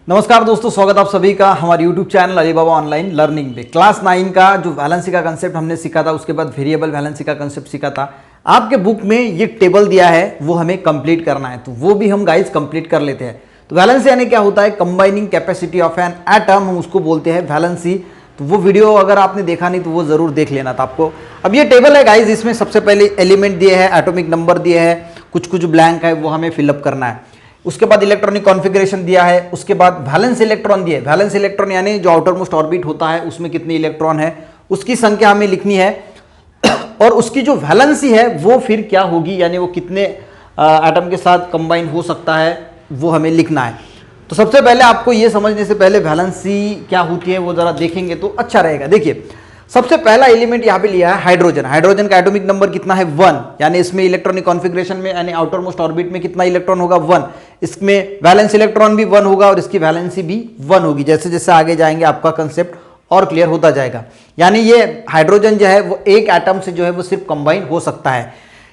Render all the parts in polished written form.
नमस्कार दोस्तों, स्वागत आप सभी का हमारे YouTube चैनल अली बाबा ऑनलाइन लर्निंग पे। क्लास 9 का जो वैलेंसी का कंसेप्ट हमने सीखा था, उसके बाद वेरिएबल वैलेंसी का कंसेप्ट सीखा था। आपके बुक में ये टेबल दिया है, वो हमें कंप्लीट करना है, तो वो भी हम गाइस कंप्लीट कर लेते हैं। तो वैलेंसी यानी क्या होता है? Combining capacity of an atom, हम उसको बोलते हैं वैलेंसी। तो वो वीडियो अगर आपने देखा नहीं तो वो जरूर देख लेना था आपको। अब ये टेबल है गाइज, इसमें सबसे पहले एलिमेंट दिए हैं, एटॉमिक नंबर दिए हैं, कुछ कुछ ब्लैंक है, वो हमें फिलअप करना है। उसके बाद इलेक्ट्रॉनिक कॉन्फ़िगरेशन दिया है, उसके बाद वैलेंस इलेक्ट्रॉन दिए। वैलेंस इलेक्ट्रॉन यानी जो आउटर मोस्ट ऑर्बिट होता है उसमें कितने इलेक्ट्रॉन है, उसकी संख्या हमें लिखनी है और उसकी जो वैलेंसी है वो फिर क्या होगी, यानी वो कितने एटम के साथ कंबाइन हो सकता है वो हमें लिखना है। तो सबसे पहले आपको ये समझने से पहले वैलेंसी क्या होती है वो जरा देखेंगे तो अच्छा रहेगा। देखिए, सबसे पहला एलिमेंट यहाँ पे लिया है हाइड्रोजन। हाइड्रोजन का एटॉमिक नंबर कितना है? 1। यानी इसमें इलेक्ट्रॉनिक कॉन्फ़िगरेशन में यानी आउटर मोस्ट ऑर्बिट में कितना इलेक्ट्रॉन होगा? 1। इसमें वैलेंस इलेक्ट्रॉन भी 1 होगा और इसकी वैलेंसी भी 1 होगी। जैसे जैसे आगे जाएंगे आपका कंसेप्ट और क्लियर होता जाएगा। यानी ये हाइड्रोजन जो है वो एक एटम से जो है वो सिर्फ कंबाइन हो सकता है।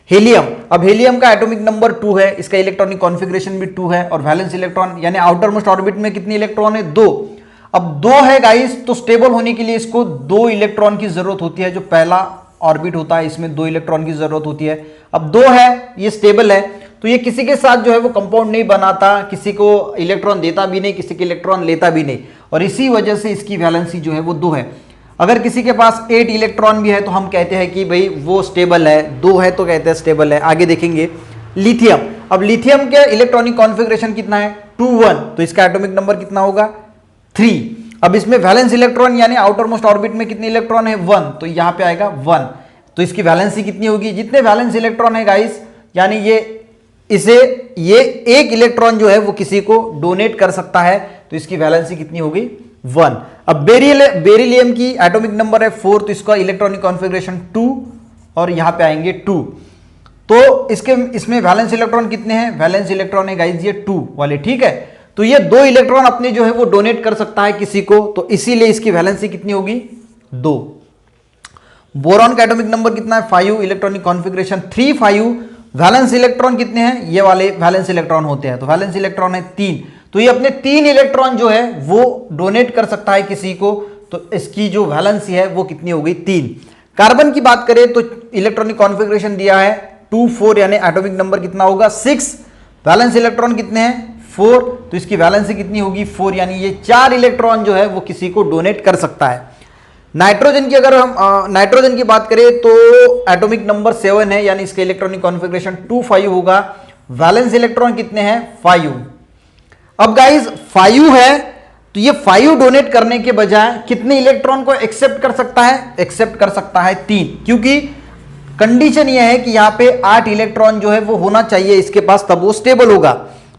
हीलियम, अब हीलियम का एटॉमिक नंबर 2 है, इसका इलेक्ट्रॉनिक कॉन्फ़िगरेशन भी 2 है और वैलेंस इलेक्ट्रॉन यानी आउटर मोस्ट ऑर्बिट में कितने इलेक्ट्रॉन है? 2। अब 2 है गाइस, तो स्टेबल होने के लिए इसको 2 इलेक्ट्रॉन की जरूरत होती है। जो पहला ऑर्बिट होता है इसमें 2 इलेक्ट्रॉन की जरूरत होती है। अब 2 है, ये स्टेबल है, तो ये किसी के साथ जो है वो कंपाउंड नहीं बनाता, किसी को इलेक्ट्रॉन देता भी नहीं, किसी के इलेक्ट्रॉन लेता भी नहीं, और इसी वजह से इसकी वैलेंसी जो है वो 2 है। अगर किसी के पास 8 इलेक्ट्रॉन भी है तो हम कहते हैं कि भाई वो स्टेबल है, 2 है तो कहते हैं स्टेबल है। आगे देखेंगे लिथियम। अब लिथियम के इलेक्ट्रॉनिक कॉन्फ़िगरेशन कितना है? 2 1, तो इसका एटॉमिक नंबर कितना होगा? 3। अब इसमें वैलेंस इलेक्ट्रॉन यानी आउटर मोस्ट ऑर्बिट में कितने इलेक्ट्रॉन है? 1, तो यहां पे आएगा 1। तो इसकी वैलेंसी कितनी होगी? जितने वैलेंस इलेक्ट्रॉन है गाइस, यानी ये एक इलेक्ट्रॉन जो है वो किसी को डोनेट कर सकता है, तो इसकी वैलेंसी कितनी होगी? 1। अब बेरिलियम की एटॉमिक नंबर है 4, तो इसका इलेक्ट्रॉनिक कॉन्फ़िगरेशन 2 और यहां पे आएंगे 2। तो इसमें वैलेंस इलेक्ट्रॉन कितने हैं? वैलेंस इलेक्ट्रॉन है गाइस ये 2 वाले, ठीक है। तो ये 2 इलेक्ट्रॉन अपने जो है वो डोनेट कर सकता है किसी को, तो इसीलिए इसकी वैलेंसी कितनी होगी? 2। बोरॉन का एटॉमिक नंबर कितना है? 5, इलेक्ट्रॉनिक कॉन्फ़िगरेशन 3 5। वैलेंस इलेक्ट्रॉन कितने हैं? ये वाले वैलेंस इलेक्ट्रॉन होते हैं, तो वैलेंस इलेक्ट्रॉन है 3। तो ये अपने 3 इलेक्ट्रॉन जो है वो डोनेट कर सकता है किसी को, तो इसकी जो वैलेंसी है वो कितनी हो गई? 3। कार्बन की बात करें तो इलेक्ट्रॉनिक कॉन्फ़िगरेशन दिया है 2 4, यानी एटॉमिक नंबर कितना होगा? 6। वैलेंस इलेक्ट्रॉन कितने हैं? 4, तो इसकी वैलेंसी कितनी होगी? 4, यानी ये 4 इलेक्ट्रॉन जो है वो किसी को डोनेट कर सकता है। नाइट्रोजन की अगर हम नाइट्रोजन की बात करें तो एटॉमिक नंबर 7 है, यानी इसका इलेक्ट्रॉनिक कॉन्फ़िगरेशन 2 5 होगा। वैलेंस इलेक्ट्रॉन कितने हैं? 5। अब गाइस 5 है, तो ये 5 डोनेट करने के बजाय कितने इलेक्ट्रॉन को एक्सेप्ट कर सकता है? एक्सेप्ट कर सकता है 3, क्योंकि कंडीशन यह है कि यहां पे 8 इलेक्ट्रॉन जो है वो होना चाहिए इसके पास, तब वो स्टेबल होगा।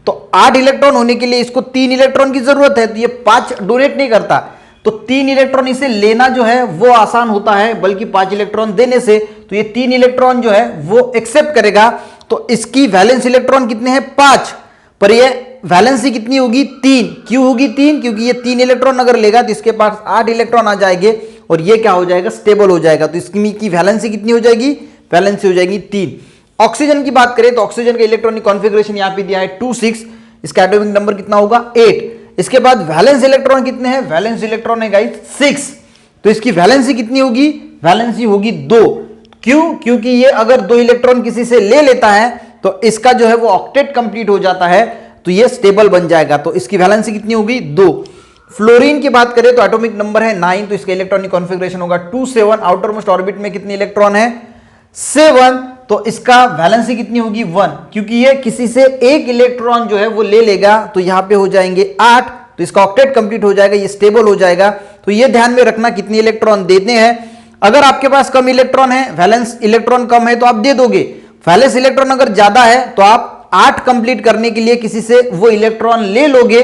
तो 8 इलेक्ट्रॉन होने के लिए इसको 3 इलेक्ट्रॉन की जरूरत है, तो ये 5 डोनेट नहीं करता, तो 3 इलेक्ट्रॉन इसे लेना जो है वो आसान होता है, बल्कि 5 इलेक्ट्रॉन देने से, तो ये 3 इलेक्ट्रॉन जो है वो एक्सेप्ट करेगा। तो इसकी वैलेंस इलेक्ट्रॉन कितने हैं? 5, पर ये वैलेंसी कितनी होगी? 3। क्यों होगी 3? क्योंकि ये 3 इलेक्ट्रॉन अगर लेगा तो इसके पास 8 इलेक्ट्रॉन आ जाएंगे और ये क्या हो जाएगा? स्टेबल हो जाएगा। तो इसकी वैलेंसी कितनी हो जाएगी? वैलेंसी हो जाएगी 3। ऑक्सीजन की बात करें तो ऑक्सीजन का इलेक्ट्रॉनिक कॉन्फ़िगरेशन यहां पे दिया है 2 6, इसका एटॉमिक नंबर कितना होगा? 8। इसके बाद वैलेंस इलेक्ट्रॉन कितने हैं? वैलेंस इलेक्ट्रॉन है गाइस 6, तो इसकी वैलेंसी कितनी होगी? वैलेंसी होगी 2। क्यों? क्योंकि ये अगर 2 इलेक्ट्रॉन किसी से ले लेता है तो इसका जो है वो ऑक्टेट कंप्लीट हो जाता है, तो ये स्टेबल बन जाएगा, तो इसकी वैलेंसी कितनी होगी? 2। फ्लोरीन की बात करें तो एटॉमिक नंबर है 9, तो इसका इलेक्ट्रॉनिक कॉन्फ़िगरेशन होगा 2 7। आउटर मोस्ट ऑर्बिट में कितने इलेक्ट्रॉन है? 7, तो इसका वैलेंसी कितनी होगी? 1, क्योंकि ये किसी से एक इलेक्ट्रॉन जो है वो ले लेगा, तो यहां पे हो जाएंगे 8, तो इसका ऑक्टेट कंप्लीट हो जाएगा, ये स्टेबल हो जाएगा। तो ये ध्यान में रखना कितने इलेक्ट्रॉन देते हैं। अगर आपके पास कम इलेक्ट्रॉन है, वैलेंस इलेक्ट्रॉन कम है, तो आप दे दोगे। वैलेंस इलेक्ट्रॉन अगर ज्यादा है तो आप 8 कंप्लीट करने के लिए किसी से वो इलेक्ट्रॉन ले लोगे।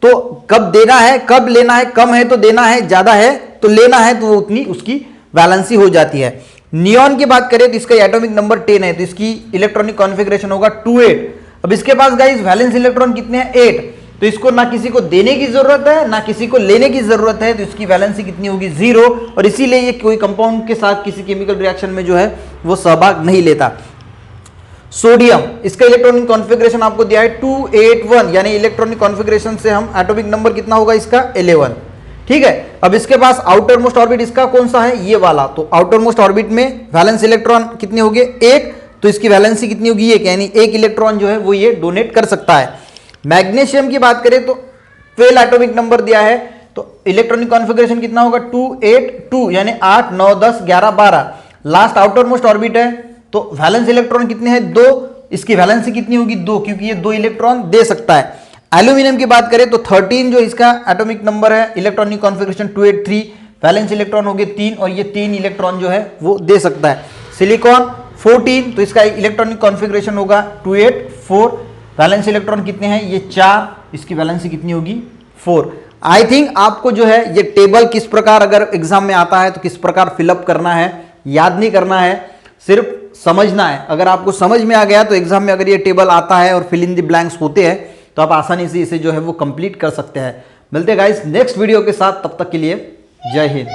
तो कब देना है, कब लेना है? कम है तो देना है, ज्यादा है तो लेना है, तो वो उतनी उसकी वैलेंसी हो जाती है। नियॉन की बात करें तो इसका एटॉमिक नंबर 10 है, तो इसकी इलेक्ट्रॉनिक कॉन्फ़िगरेशन होगा 2 8। अब इसके पास गाइस वैलेंस इलेक्ट्रॉन कितने हैं? 8, तो इसको ना किसी को देने की जरूरत है ना किसी को लेने की जरूरत है, तो इसकी वैलेंसी कितनी होगी? 0, और इसीलिए ये कोई कंपाउंड के साथ किसी केमिकल रिएक्शन में जो है वो सहभाग नहीं लेता। सोडियम, इसका इलेक्ट्रॉनिक कॉन्फ़िगरेशन आपको दिया है 281, यानी इलेक्ट्रॉनिक कॉन्फ़िगरेशन से हम एटॉमिक नंबर कितना होगा इसका 11। ठीक है, अब इसके पास आउटर मोस्ट ऑर्बिट इसका कौन सा है, ये वाला। तो आउटर मोस्ट ऑर्बिट में वैलेंस इलेक्ट्रॉन कितने हो गए, एक, तो इसकी वैलेंसी कितनी होगी एक, यानी एक इलेक्ट्रॉन जो है वो ये डोनेट कर सकता है। मैग्नीशियम की बात करें तो 12 एटॉमिक नंबर दिया है, तो इलेक्ट्रॉनिक कॉन्फ़िगरेशन कितना होगा 282, यानी 8 9 10 11 12। लास्ट आउटर मोस्ट ऑर्बिट है, तो वैलेंस इलेक्ट्रॉन कितने हैं 2, इसकी वैलेंसी कितनी होगी 2, क्योंकि ये 2 इलेक्ट्रॉन दे सकता है। एल्यूमिनियम की बात करें तो 13 जो इसका एटॉमिक नंबर है, इलेक्ट्रॉनिक कॉन्फ़िगरेशन 283, वैलेंस इलेक्ट्रॉन हो गए 3, और ये 3 इलेक्ट्रॉन जो है वो दे सकता है। सिलिकॉन 14, तो इसका इलेक्ट्रॉनिक कॉन्फ़िगरेशन होगा 284, वैलेंस इलेक्ट्रॉन कितने हैं ये 4, इसकी वैलेंसी कितनी होगी 4। आई थिंक आपको जो है ये टेबल किस प्रकार अगर एग्जाम में आता है तो किस प्रकार फिलअप करना है याद नहीं करना है, सिर्फ समझना है। अगर आपको समझ में आ गया तो एग्जाम में अगर ये टेबल आता है और फिल इन द ब्लैंक्स होते हैं तो आप आसानी से इसे जो है वो कंप्लीट कर सकते हैं। मिलते हैं गाइस नेक्स्ट वीडियो के साथ, तब तक के लिए जय हिंद।